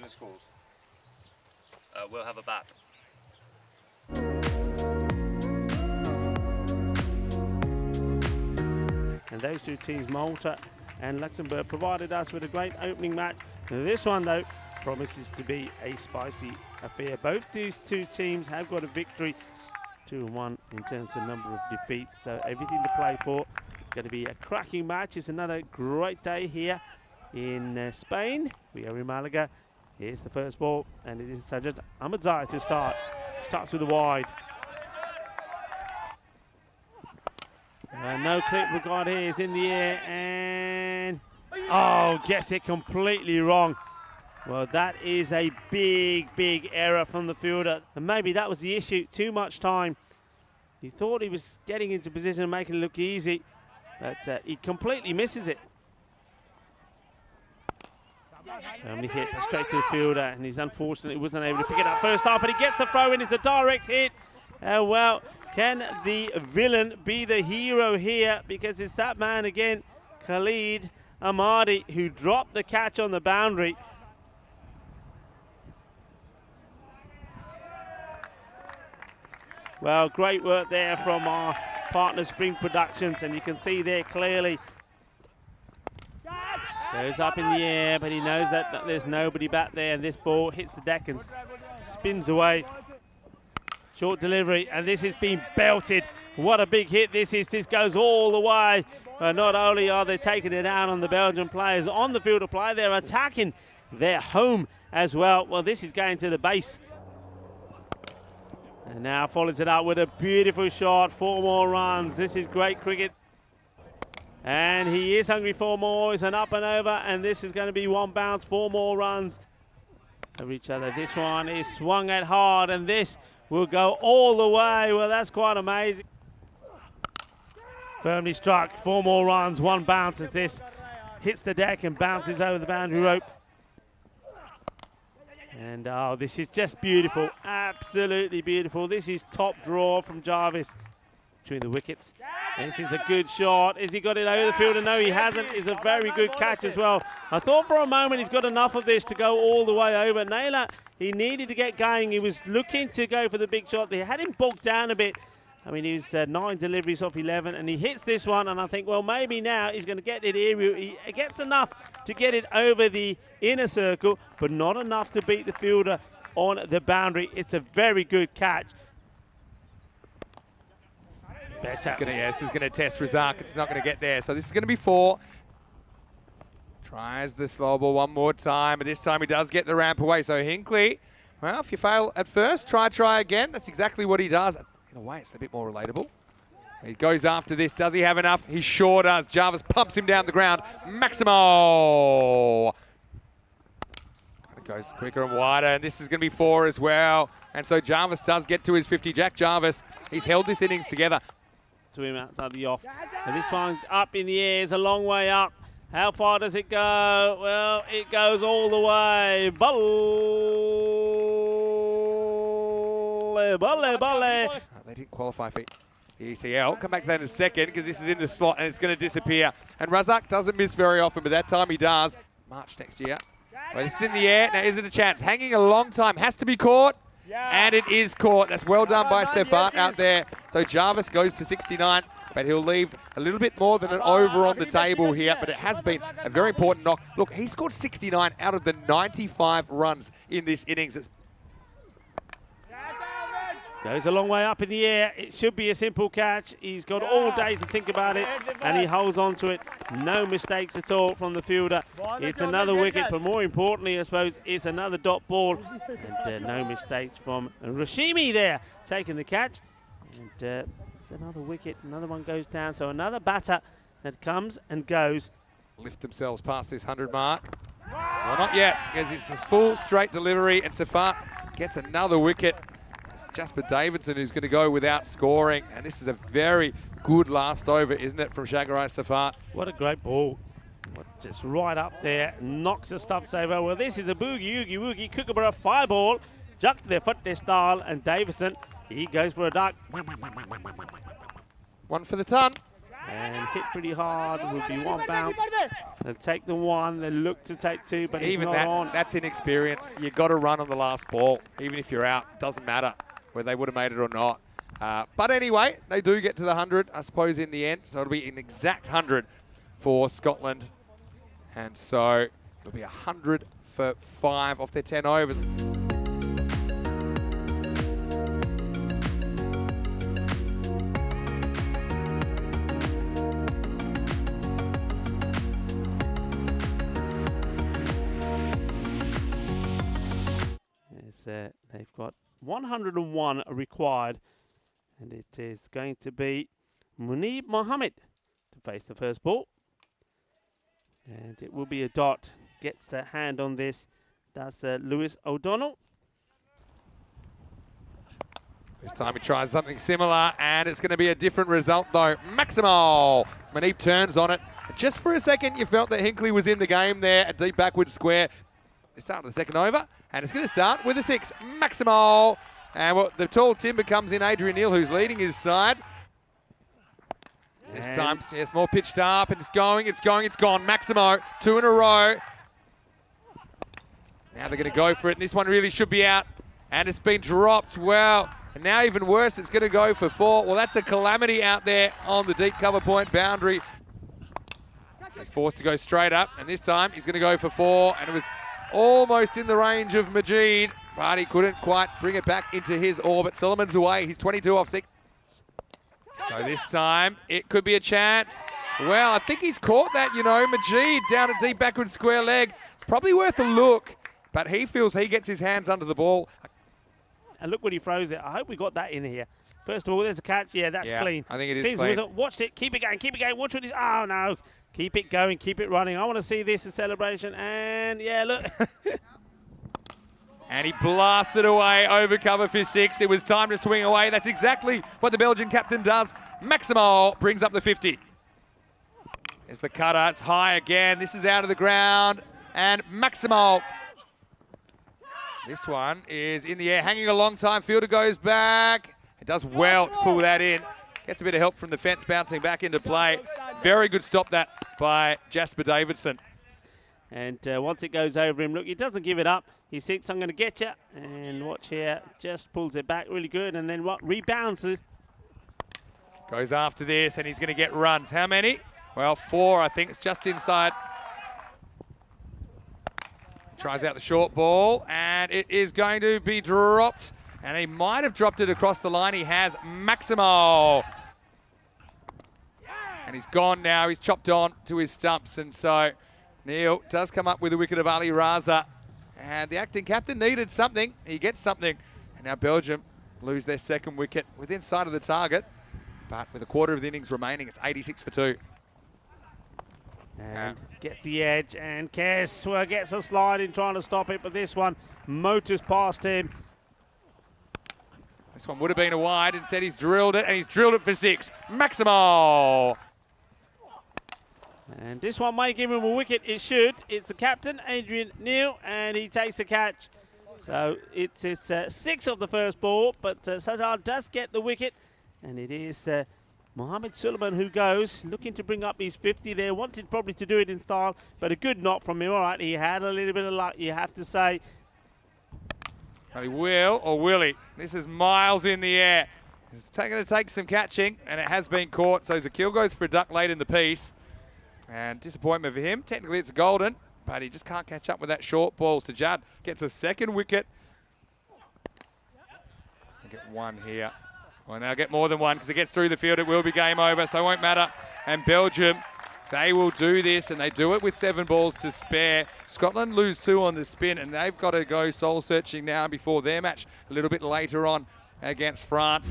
is called? We'll have a bat. And those two teams, Malta and Luxembourg, provided us with a great opening match. This one, though, promises to be a spicy affair. Both these two teams have got a victory, 2-1 in terms of number of defeats, so everything to play for. It's going to be a cracking match. It's another great day here in Spain. We are in Malaga. Here's the first ball, and it is Sajid Ahmadzai to start. Starts with the wide. No clip regard here, is in the air, and oh, gets it completely wrong. Well, that is a big error from the fielder, and maybe that was the issue. Too much time. He thought he was getting into position and making it look easy, but he completely misses it. He hit straight to the fielder, and he's unfortunately wasn't able to pick it up first up, but he gets the throw in. It's a direct hit. Well, can the villain be the hero here? Because it's that man again, Khalid Ahmadi, who dropped the catch on the boundary. Well, great work there from our partner Spring Productions, and you can see there clearly. Goes up in the air, but he knows that there's nobody back there, and this ball hits the deck and spins away. Short delivery, and this is being belted. What a big hit this is. This goes all the way. Not only are they taking it out on the Belgian players on the field of play, they're attacking their home as well. Well, this is going to the base. And now follows it up with a beautiful shot. 4 more runs. This is great cricket. And he is hungry for more. It's an up and over, and this is going to be 1 bounce, 4 more runs over each other. This one is swung at hard, and this will go all the way. Well, that's quite amazing. Firmly struck. 4 more runs, 1 bounce as this hits the deck and bounces over the boundary rope. And oh, this is just beautiful. Absolutely beautiful. This is top draw from Jarvis between the wickets. This is a good shot. Has he got it over the fielder? No, he hasn't. It's a very good catch as well. I thought for a moment he's got enough of this to go all the way over. Naylor, he needed to get going. He was looking to go for the big shot. They had him bogged down a bit. I mean, he was 9 deliveries off 11, and he hits this one, and I think, well, maybe now he's going to get it aerial. He gets enough to get it over the inner circle, but not enough to beat the fielder on the boundary. It's a very good catch. This is going to test Razak. It's not going to get there. So this is going to be 4. Tries the slow ball one more time, but this time he does get the ramp away. So Hinkley, well, if you fail at first, try again. That's exactly what he does. In a way, it's a bit more relatable. He goes after this. Does he have enough? He sure does. Jarvis pumps him down the ground. Maximo. It goes quicker and wider, and this is going to be 4 as well. And so Jarvis does get to his 50. Jack Jarvis, he's held this innings together. To him outside the off. And this one up in the air is a long way up. How far does it go? Well, it goes all the way. Balle. They didn't qualify for ECL. Come back to that in a second because this is in the slot and it's going to disappear. And Razak doesn't miss very often, but that time he does. March next year. Well, this is in the air. Now, is it a chance? Hanging a long time. Has to be caught. And it is caught. That's well done by Sefat out there. So Jarvis goes to 69, but he'll leave a little bit more than an over on the table here. But it has been a very important knock. Look, he scored 69 out of the 95 runs in this innings. Goes a long way up in the air. It should be a simple catch. He's got all day to think about it, and he holds on to it. No mistakes at all from the fielder. It's another wicket, but more importantly, I suppose, it's another dot ball. And no mistakes from Rashimi there, taking the catch. And it's another wicket. Another one goes down. So another batter that comes and goes. Lift themselves past this 100 mark. Well, not yet, because it's a full straight delivery, and Safat gets another wicket. It's Jasper Davidson who's going to go without scoring, and this is a very good last over, isn't it, from Shagarai Safat? What a great ball. Just right up there, knocks the stumps over. Well, this is a boogie, oogie, woogie, Kookaburra 5 ball. Juck the foot their style, and Davidson, he goes for a duck. 1 for the ton. and hit pretty hard. It would be one bounce. They'll take the one, they'll look to take two, but even it's not on. that's inexperience. You've got to run on the last ball, even if you're out. Doesn't matter whether they would have made it or not. But anyway, they do get to the 100, I suppose, in the end. So it'll be an exact 100 for Scotland. And so it'll be 100 for 5 off their 10 overs. They've got 101 required, and it is going to be Munib Mohammed to face the first ball. And it will be a dot. Gets a hand on this. That's Lewis O'Donnell. This time he tries something similar, and it's going to be a different result, though. Maximal. Munib turns on it. Just for a second, you felt that Hinkley was in the game there at deep backward square. They start the second over, and it's going to start with a 6. Maximal. And well, the tall timber comes in, Adrian Neal, who's leading his side. This time, it's more pitched up, and it's gone. Maximo, 2 in a row. Now they're going to go for it, and this one really should be out. And it's been dropped. Well, and now even worse, it's going to go for 4. Well, that's a calamity out there on the deep cover point boundary. He's forced to go straight up, and this time he's going to go for 4, and it was almost in the range of Majid, but he couldn't quite bring it back into his orbit. Solomon's away. He's 22 off 6. So this time, it could be a chance. Well, I think he's caught that, you know. Majid down a deep backward square leg. It's probably worth a look, but he feels he gets his hands under the ball. And look when he throws it. I hope we got that in here. First of all, there's a catch. Yeah, that's clean. I think it is clean. Watch it. Keep it going. Watch what he's... Oh, no. Keep it going. Keep it running. I want to see this in celebration. And, yeah, look. And he blasted away over cover for 6. It was time to swing away. That's exactly what the Belgian captain does. Maximal brings up the 50. There's the cutter. It's high again. This is out of the ground. And Maximal. This one is in the air, hanging a long time. Fielder goes back. It does well to pull that in. Gets a bit of help from the fence, bouncing back into play. Very good stop that by Jasper Davidson. And once it goes over him, look, he doesn't give it up. He thinks, I'm going to get you. And watch here, just pulls it back really good. And then what? Rebounds it. Goes after this, and he's going to get runs. How many? Well, 4, I think. It's just inside. Tries out the short ball, and it is going to be dropped. And he might have dropped it across the line. He has. Maximo. And he's gone now. He's chopped on to his stumps. And so Neal does come up with a wicket of Ali Raza. And the acting captain needed something. He gets something. And now Belgium lose their second wicket within sight of the target. But with a quarter of the innings remaining, it's 86 for 2. And gets the edge, and Kess gets a slide in trying to stop it, but this one motors past him. This one would have been a wide. Instead, he's drilled it, and he's drilled it for 6. Maximal. And this one might give him a wicket. It should. It's the captain, Adrian Neal, and he takes the catch. So it's his 6th of the first ball, but Sadar does get the wicket, and it is Mohammed Suleiman who goes, looking to bring up his 50 there, wanted probably to do it in style, but a good knock from him. All right, he had a little bit of luck, you have to say. And he will, or will he? This is miles in the air. It's going to take some catching, and it has been caught. So Zakil goes for a duck late in the piece. And disappointment for him. Technically, it's a golden, but he just can't catch up with that short ball. Sajad gets a second wicket. I'll get one here. Well, now get more than one because it gets through the field. It will be game over, so it won't matter. And Belgium, they will do this, and they do it with 7 balls to spare. Scotland lose 2 on the spin, and they've got to go soul-searching now before their match a little bit later on against France.